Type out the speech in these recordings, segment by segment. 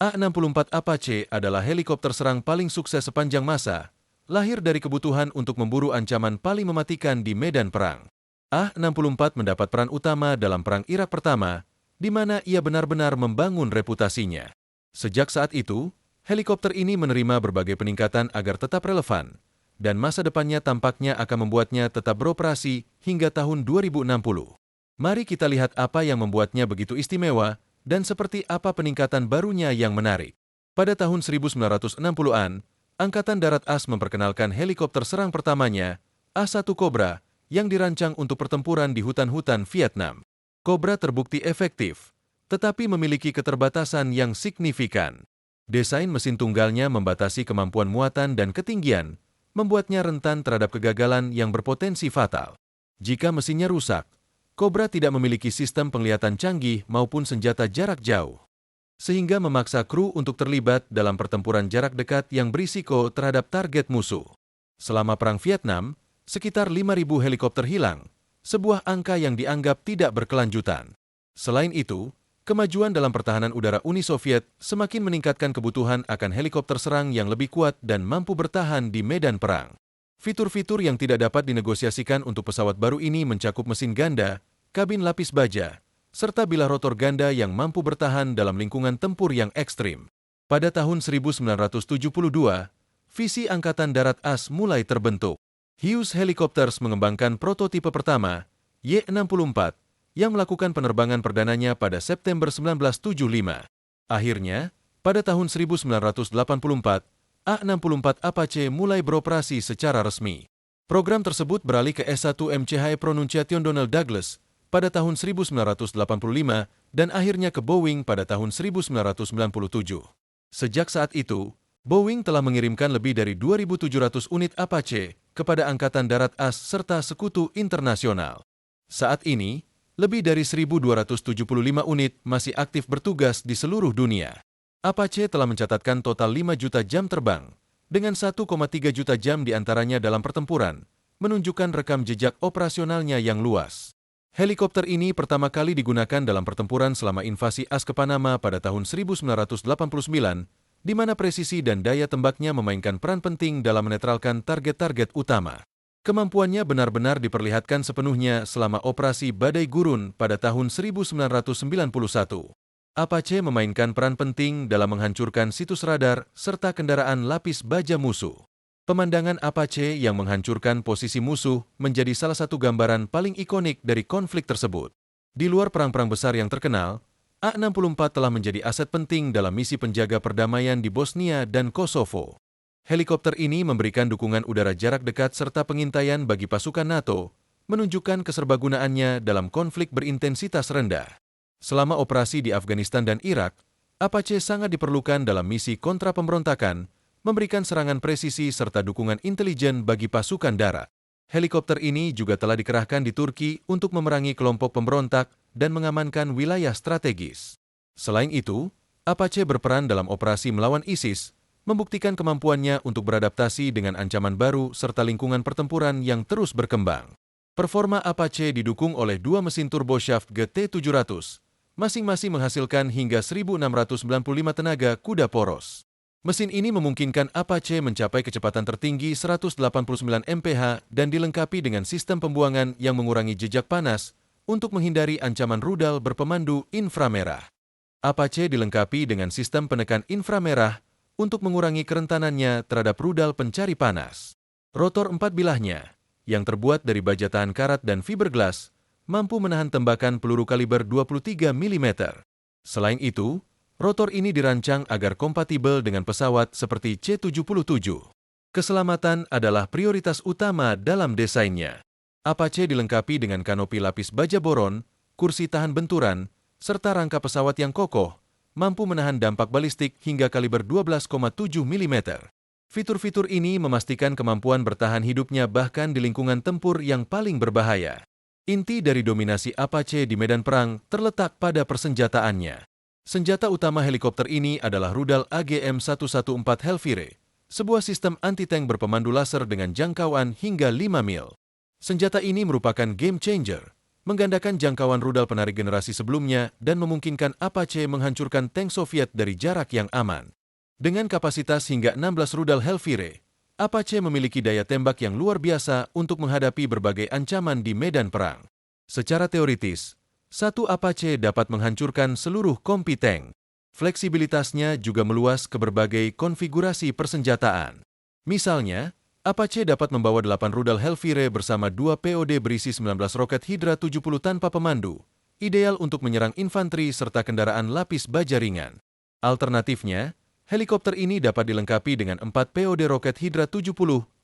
A-64 Apache adalah helikopter serang paling sukses sepanjang masa, lahir dari kebutuhan untuk memburu ancaman paling mematikan di medan perang. A-64 mendapat peran utama dalam Perang Irak Pertama, di mana ia benar-benar membangun reputasinya. Sejak saat itu, helikopter ini menerima berbagai peningkatan agar tetap relevan, dan masa depannya tampaknya akan membuatnya tetap beroperasi hingga tahun 2060. Mari kita lihat apa yang membuatnya begitu istimewa, dan seperti apa peningkatan barunya yang menarik. Pada tahun 1960-an, Angkatan Darat AS memperkenalkan helikopter serang pertamanya, A-1 Cobra, yang dirancang untuk pertempuran di hutan-hutan Vietnam. Cobra terbukti efektif, tetapi memiliki keterbatasan yang signifikan. Desain mesin tunggalnya membatasi kemampuan muatan dan ketinggian, membuatnya rentan terhadap kegagalan yang berpotensi fatal. Jika mesinnya rusak, Cobra tidak memiliki sistem penglihatan canggih maupun senjata jarak jauh, sehingga memaksa kru untuk terlibat dalam pertempuran jarak dekat yang berisiko terhadap target musuh. Selama Perang Vietnam, sekitar 5.000 helikopter hilang, sebuah angka yang dianggap tidak berkelanjutan. Selain itu, kemajuan dalam pertahanan udara Uni Soviet semakin meningkatkan kebutuhan akan helikopter serang yang lebih kuat dan mampu bertahan di medan perang. Fitur-fitur yang tidak dapat dinegosiasikan untuk pesawat baru ini mencakup mesin ganda, kabin lapis baja, serta bilah rotor ganda yang mampu bertahan dalam lingkungan tempur yang ekstrim. Pada tahun 1972, visi Angkatan Darat AS mulai terbentuk. Hughes Helicopters mengembangkan prototipe pertama, Y-64, yang melakukan penerbangan perdananya pada September 1975. Akhirnya, pada tahun 1984, A-64 Apache mulai beroperasi secara resmi. Program tersebut beralih ke S-1 MCH Pronunciation Donald Douglas pada tahun 1985 dan akhirnya ke Boeing pada tahun 1997. Sejak saat itu, Boeing telah mengirimkan lebih dari 2.700 unit Apache kepada Angkatan Darat AS serta sekutu internasional. Saat ini, lebih dari 1.275 unit masih aktif bertugas di seluruh dunia. Apache telah mencatatkan total 5 juta jam terbang, dengan 1,3 juta jam diantaranya dalam pertempuran, menunjukkan rekam jejak operasionalnya yang luas. Helikopter ini pertama kali digunakan dalam pertempuran selama invasi AS ke Panama pada tahun 1989, di mana presisi dan daya tembaknya memainkan peran penting dalam menetralkan target-target utama. Kemampuannya benar-benar diperlihatkan sepenuhnya selama operasi Badai Gurun pada tahun 1991. Apache memainkan peran penting dalam menghancurkan situs radar serta kendaraan lapis baja musuh. Pemandangan Apache yang menghancurkan posisi musuh menjadi salah satu gambaran paling ikonik dari konflik tersebut. Di luar perang-perang besar yang terkenal, A-64 telah menjadi aset penting dalam misi penjaga perdamaian di Bosnia dan Kosovo. Helikopter ini memberikan dukungan udara jarak dekat serta pengintaian bagi pasukan NATO, menunjukkan keserbagunaannya dalam konflik berintensitas rendah. Selama operasi di Afghanistan dan Irak, Apache sangat diperlukan dalam misi kontra pemberontakan, memberikan serangan presisi serta dukungan intelijen bagi pasukan darat. Helikopter ini juga telah dikerahkan di Turki untuk memerangi kelompok pemberontak dan mengamankan wilayah strategis. Selain itu, Apache berperan dalam operasi melawan ISIS, membuktikan kemampuannya untuk beradaptasi dengan ancaman baru serta lingkungan pertempuran yang terus berkembang. Performa Apache didukung oleh dua mesin turboshaft GT700, masing-masing menghasilkan hingga 1.695 tenaga kuda poros. Mesin ini memungkinkan Apache mencapai kecepatan tertinggi 189 mph dan dilengkapi dengan sistem pembuangan yang mengurangi jejak panas untuk menghindari ancaman rudal berpemandu inframerah. Apache dilengkapi dengan sistem penekan inframerah untuk mengurangi kerentanannya terhadap rudal pencari panas. Rotor 4 bilahnya, yang terbuat dari baja tahan karat dan fiberglass, mampu menahan tembakan peluru kaliber 23 mm. Selain itu, rotor ini dirancang agar kompatibel dengan pesawat seperti C-77. Keselamatan adalah prioritas utama dalam desainnya. Apache dilengkapi dengan kanopi lapis baja boron, kursi tahan benturan, serta rangka pesawat yang kokoh, mampu menahan dampak balistik hingga kaliber 12,7 mm. Fitur-fitur ini memastikan kemampuan bertahan hidupnya bahkan di lingkungan tempur yang paling berbahaya. Inti dari dominasi Apache di medan perang terletak pada persenjataannya. Senjata utama helikopter ini adalah rudal AGM-114 Hellfire, sebuah sistem anti-tank berpemandu laser dengan jangkauan hingga 5 mil. Senjata ini merupakan game changer, menggandakan jangkauan rudal penarik generasi sebelumnya dan memungkinkan Apache menghancurkan tank Soviet dari jarak yang aman. Dengan kapasitas hingga 16 rudal Hellfire, Apache memiliki daya tembak yang luar biasa untuk menghadapi berbagai ancaman di medan perang. Secara teoritis, satu Apache dapat menghancurkan seluruh kompi tank. Fleksibilitasnya juga meluas ke berbagai konfigurasi persenjataan. Misalnya, Apache dapat membawa 8 rudal Hellfire bersama 2 POD berisi 19 roket Hydra 70 tanpa pemandu, ideal untuk menyerang infanteri serta kendaraan lapis baja ringan. Alternatifnya, helikopter ini dapat dilengkapi dengan 4 POD roket Hydra 70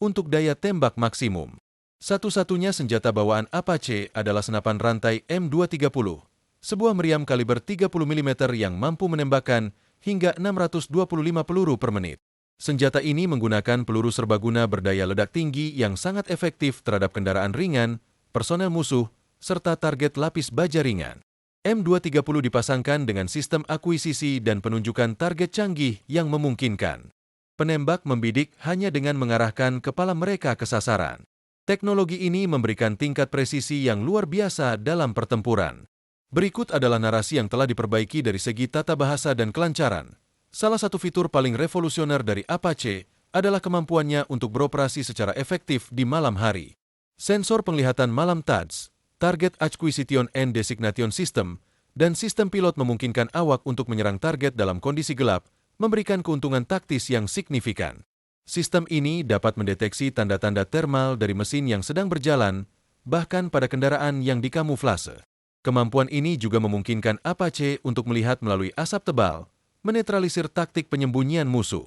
untuk daya tembak maksimum. Satu-satunya senjata bawaan Apache adalah senapan rantai M230, sebuah meriam kaliber 30 mm yang mampu menembakkan hingga 625 peluru per menit. Senjata ini menggunakan peluru serbaguna berdaya ledak tinggi yang sangat efektif terhadap kendaraan ringan, personel musuh, serta target lapis baja ringan. M230 dipasangkan dengan sistem akuisisi dan penunjukan target canggih yang memungkinkan. Penembak membidik hanya dengan mengarahkan kepala mereka ke sasaran. Teknologi ini memberikan tingkat presisi yang luar biasa dalam pertempuran. Berikut adalah narasi yang telah diperbaiki dari segi tata bahasa dan kelancaran. Salah satu fitur paling revolusioner dari Apache adalah kemampuannya untuk beroperasi secara efektif di malam hari. Sensor penglihatan malam TADS, Target Acquisition and Designation System, dan sistem pilot memungkinkan awak untuk menyerang target dalam kondisi gelap, memberikan keuntungan taktis yang signifikan. Sistem ini dapat mendeteksi tanda-tanda termal dari mesin yang sedang berjalan, bahkan pada kendaraan yang dikamuflase. Kemampuan ini juga memungkinkan Apache untuk melihat melalui asap tebal, menetralisir taktik penyembunyian musuh.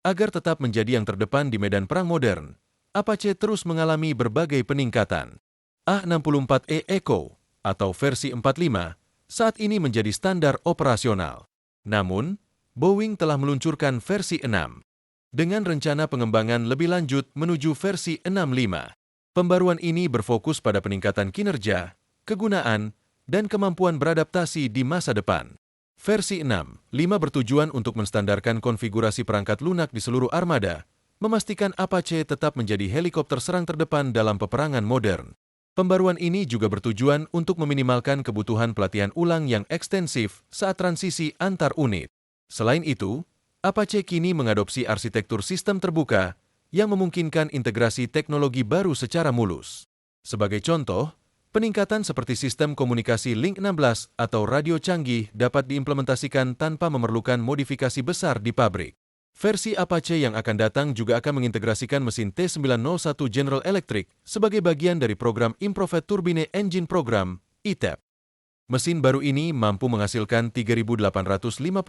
Agar tetap menjadi yang terdepan di medan perang modern, Apache terus mengalami berbagai peningkatan. A-64E Echo atau versi 45 saat ini menjadi standar operasional. Namun, Boeing telah meluncurkan versi 6 dengan rencana pengembangan lebih lanjut menuju versi 65. Pembaruan ini berfokus pada peningkatan kinerja, kegunaan, dan kemampuan beradaptasi di masa depan. Versi 6.5 bertujuan untuk menstandarkan konfigurasi perangkat lunak di seluruh armada, memastikan Apache tetap menjadi helikopter serang terdepan dalam peperangan modern. Pembaruan ini juga bertujuan untuk meminimalkan kebutuhan pelatihan ulang yang ekstensif saat transisi antar unit. Selain itu, Apache kini mengadopsi arsitektur sistem terbuka yang memungkinkan integrasi teknologi baru secara mulus. Sebagai contoh, peningkatan seperti sistem komunikasi Link 16 atau radio canggih dapat diimplementasikan tanpa memerlukan modifikasi besar di pabrik. Versi Apache yang akan datang juga akan mengintegrasikan mesin T901 General Electric sebagai bagian dari program Improved Turbine Engine Program, ITEP. Mesin baru ini mampu menghasilkan 3.850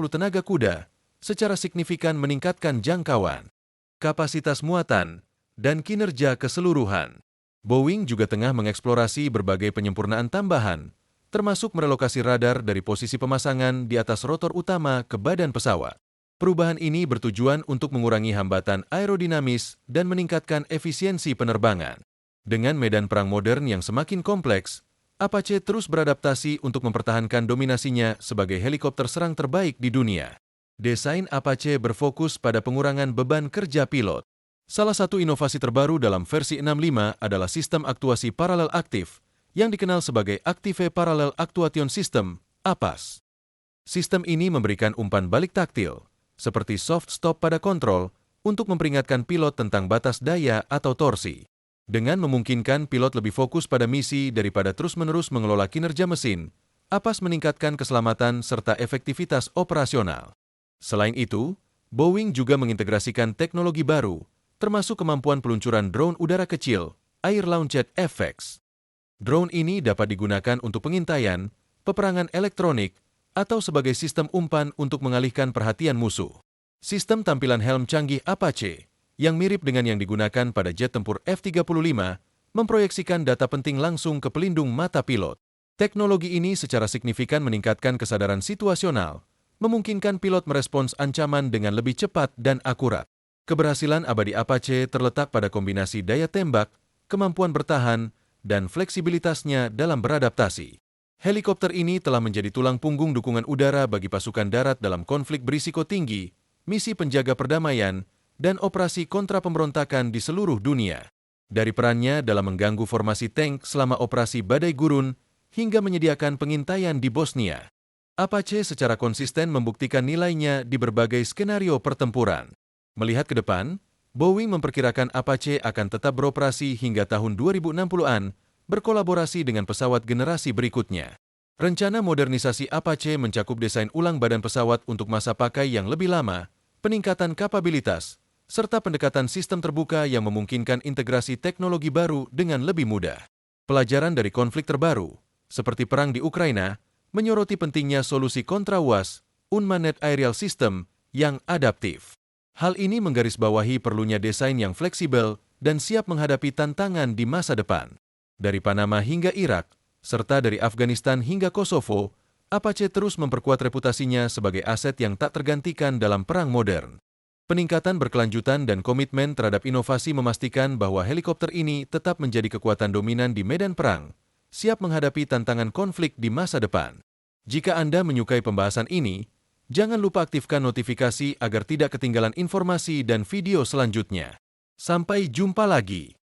tenaga kuda, secara signifikan meningkatkan jangkauan, kapasitas muatan, dan kinerja keseluruhan. Boeing juga tengah mengeksplorasi berbagai penyempurnaan tambahan, termasuk merelokasi radar dari posisi pemasangan di atas rotor utama ke badan pesawat. Perubahan ini bertujuan untuk mengurangi hambatan aerodinamis dan meningkatkan efisiensi penerbangan. Dengan medan perang modern yang semakin kompleks, Apache terus beradaptasi untuk mempertahankan dominasinya sebagai helikopter serang terbaik di dunia. Desain Apache berfokus pada pengurangan beban kerja pilot. Salah satu inovasi terbaru dalam versi 65 adalah sistem aktuasi paralel aktif, yang dikenal sebagai Active Parallel Actuation System, APAS. Sistem ini memberikan umpan balik taktil, seperti soft stop pada kontrol, untuk memperingatkan pilot tentang batas daya atau torsi. Dengan memungkinkan pilot lebih fokus pada misi daripada terus-menerus mengelola kinerja mesin, APAS meningkatkan keselamatan serta efektivitas operasional. Selain itu, Boeing juga mengintegrasikan teknologi baru, termasuk kemampuan peluncuran drone udara kecil, Air-Launched FX. Drone ini dapat digunakan untuk pengintaian, peperangan elektronik, atau sebagai sistem umpan untuk mengalihkan perhatian musuh. Sistem tampilan helm canggih Apache, yang mirip dengan yang digunakan pada jet tempur F-35, memproyeksikan data penting langsung ke pelindung mata pilot. Teknologi ini secara signifikan meningkatkan kesadaran situasional, memungkinkan pilot merespons ancaman dengan lebih cepat dan akurat. Keberhasilan abadi Apache terletak pada kombinasi daya tembak, kemampuan bertahan, dan fleksibilitasnya dalam beradaptasi. Helikopter ini telah menjadi tulang punggung dukungan udara bagi pasukan darat dalam konflik berisiko tinggi, misi penjaga perdamaian, dan operasi kontra pemberontakan di seluruh dunia. Dari perannya dalam mengganggu formasi tank selama operasi Badai Gurun, hingga menyediakan pengintaian di Bosnia. Apache secara konsisten membuktikan nilainya di berbagai skenario pertempuran. Melihat ke depan, Boeing memperkirakan Apache akan tetap beroperasi hingga tahun 2060-an, berkolaborasi dengan pesawat generasi berikutnya. Rencana modernisasi Apache mencakup desain ulang badan pesawat untuk masa pakai yang lebih lama, peningkatan kapabilitas, serta pendekatan sistem terbuka yang memungkinkan integrasi teknologi baru dengan lebih mudah. Pelajaran dari konflik terbaru, seperti perang di Ukraina, menyoroti pentingnya solusi kontra-UAS, Unmanned Aerial System, yang adaptif. Hal ini menggarisbawahi perlunya desain yang fleksibel dan siap menghadapi tantangan di masa depan. Dari Panama hingga Irak, serta dari Afghanistan hingga Kosovo, Apache terus memperkuat reputasinya sebagai aset yang tak tergantikan dalam perang modern. Peningkatan berkelanjutan dan komitmen terhadap inovasi memastikan bahwa helikopter ini tetap menjadi kekuatan dominan di medan perang, siap menghadapi tantangan konflik di masa depan. Jika Anda menyukai pembahasan ini, jangan lupa aktifkan notifikasi agar tidak ketinggalan informasi dan video selanjutnya. Sampai jumpa lagi.